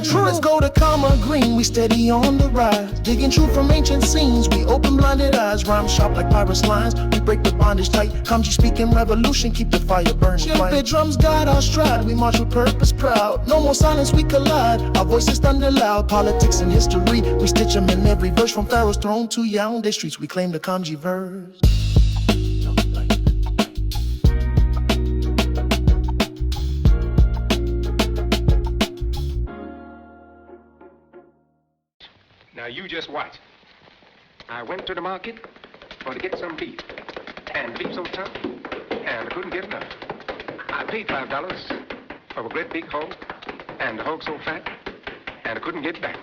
True. Let's go to Karma Green, we steady on the rise. Digging truth from ancient scenes, we open blinded eyes. Rhyme sharp like pirates' lines, we break the bondage tight. Kamji speaking revolution, keep the fire burning. The drums guide our stride, we march with purpose proud. No more silence, we collide, our voices thunder loud. Politics and history, we stitch them in every verse. From Pharaoh's throne to Yaoundé streets, we claim the Kamji verse. Now you just watch. I went to the market for to get some beef. And beef so tough, and I couldn't get enough. I paid $5 for a great big hog, and the hog so fat, and I couldn't get it back.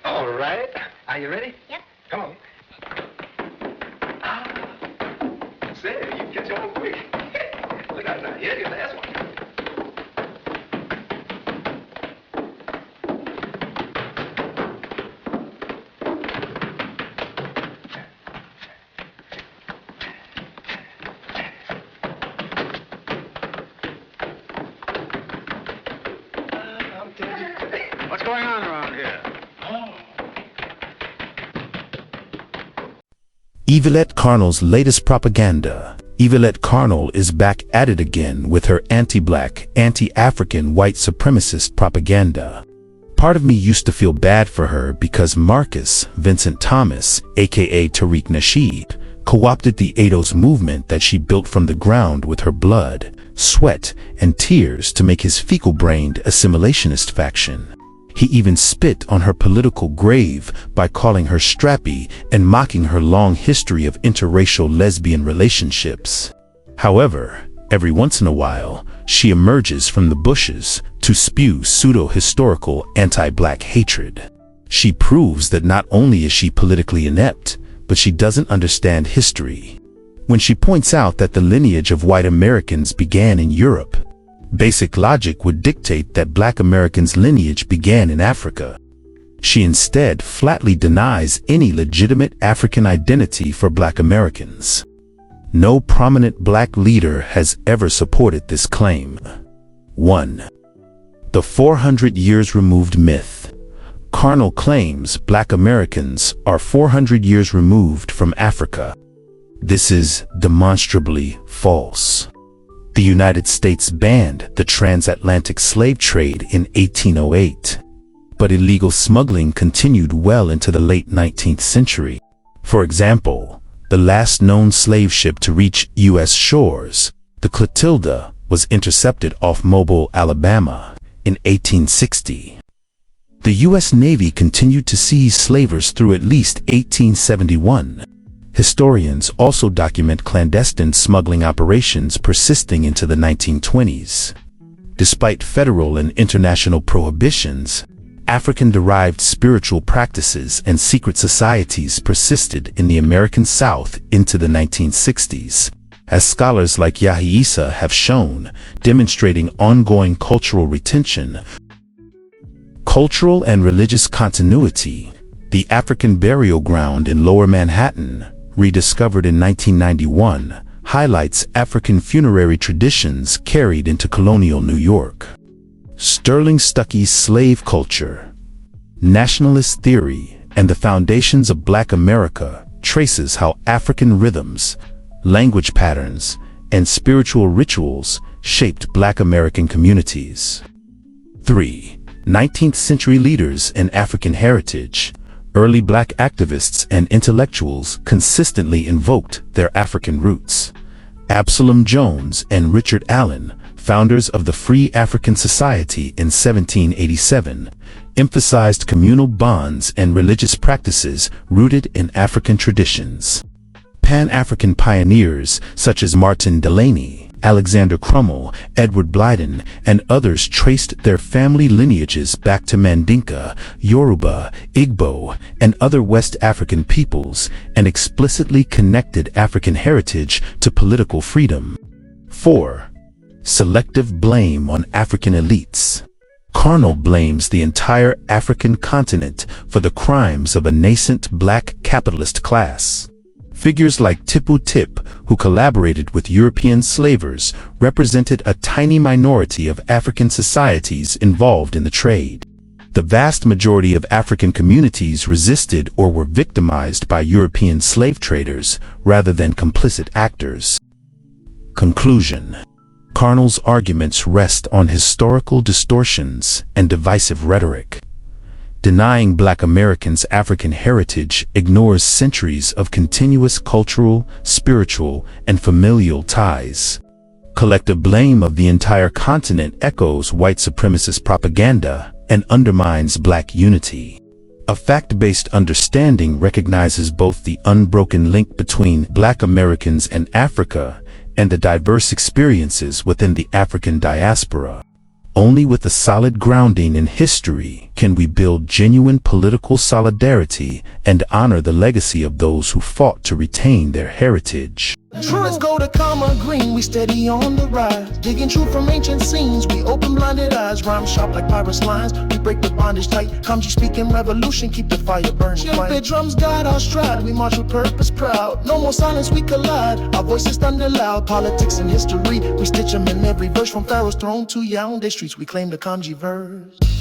All right. Are you ready? Yep. Come on. Say, you catch on quick. Look out now. Here's your last one. What's going on around here? Yvette Carnell's latest propaganda. Yvette Carnell is back at it again with her anti-black, anti-African white supremacist propaganda. Part of me used to feel bad for her because Marcus Vincent Thomas, aka Tariq Nasheed, co-opted the ADOS movement that she built from the ground with her blood, sweat, and tears to make his fecal-brained assimilationist faction. He even spit on her political grave by calling her strappy and mocking her long history of interracial lesbian relationships. However, every once in a while, she emerges from the bushes to spew pseudo-historical anti-black hatred. She proves that not only is she politically inept, but she doesn't understand history. When she points out that the lineage of white Americans began in Europe, basic logic would dictate that black Americans' lineage began in Africa. She instead flatly denies any legitimate African identity for black Americans. No prominent black leader has ever supported this claim. 1. The 400 years removed myth. Carnell claims black Americans are 400 years removed from Africa. This is demonstrably false. The United States banned the transatlantic slave trade in 1808, but illegal smuggling continued well into the late 19th century. For example, the last known slave ship to reach U.S. shores, the Clotilda, was intercepted off Mobile, Alabama, in 1860. The U.S. Navy continued to seize slavers through at least 1871. Historians also document clandestine smuggling operations persisting into the 1920s. Despite federal and international prohibitions, African-derived spiritual practices and secret societies persisted in the American South into the 1960s, as scholars like Yahi Issa have shown, demonstrating ongoing cultural retention, cultural and religious continuity. The African burial ground in Lower Manhattan, rediscovered in 1991, highlights African funerary traditions carried into colonial New York. Sterling Stuckey's slave culture. Nationalist theory and the Foundations of Black America traces how African rhythms, language patterns, and spiritual rituals shaped Black American communities. 3. 19th century leaders in African heritage. Early Black activists and intellectuals consistently invoked their African roots. Absalom Jones and Richard Allen, founders of the Free African Society in 1787, emphasized communal bonds and religious practices rooted in African traditions. Pan-African pioneers such as Martin Delany, Alexander Crummell, Edward Blyden, and others traced their family lineages back to Mandinka, Yoruba, Igbo, and other West African peoples, and explicitly connected African heritage to political freedom. 4. Selective blame on African elites. Carnell blames the entire African continent for the crimes of a nascent Black capitalist class. Figures like Tipu Tip, who collaborated with European slavers, represented a tiny minority of African societies involved in the trade. The vast majority of African communities resisted or were victimized by European slave traders rather than complicit actors. Conclusion. Carnell's arguments rest on historical distortions and divisive rhetoric. Denying Black Americans' African heritage ignores centuries of continuous cultural, spiritual, and familial ties. Collective blame of the entire continent echoes white supremacist propaganda and undermines Black unity. A fact-based understanding recognizes both the unbroken link between Black Americans and Africa and the diverse experiences within the African diaspora. Only with a solid grounding in history can we build genuine political solidarity and honor the legacy of those who fought to retain their heritage. Let's go to Karma Green, we steady on the rise. Digging truth from ancient scenes, we open blinded eyes. Rhyme sharp like pirates' lines, we break the bondage tight. Kamji speaking revolution, keep the fire burning. The drums guide our stride, we march with purpose proud. No more silence, we collide, our voices thunder loud. Politics and history, we stitch them in every verse. From Pharaoh's throne to Yaoundé streets, we claim the Kamji verse.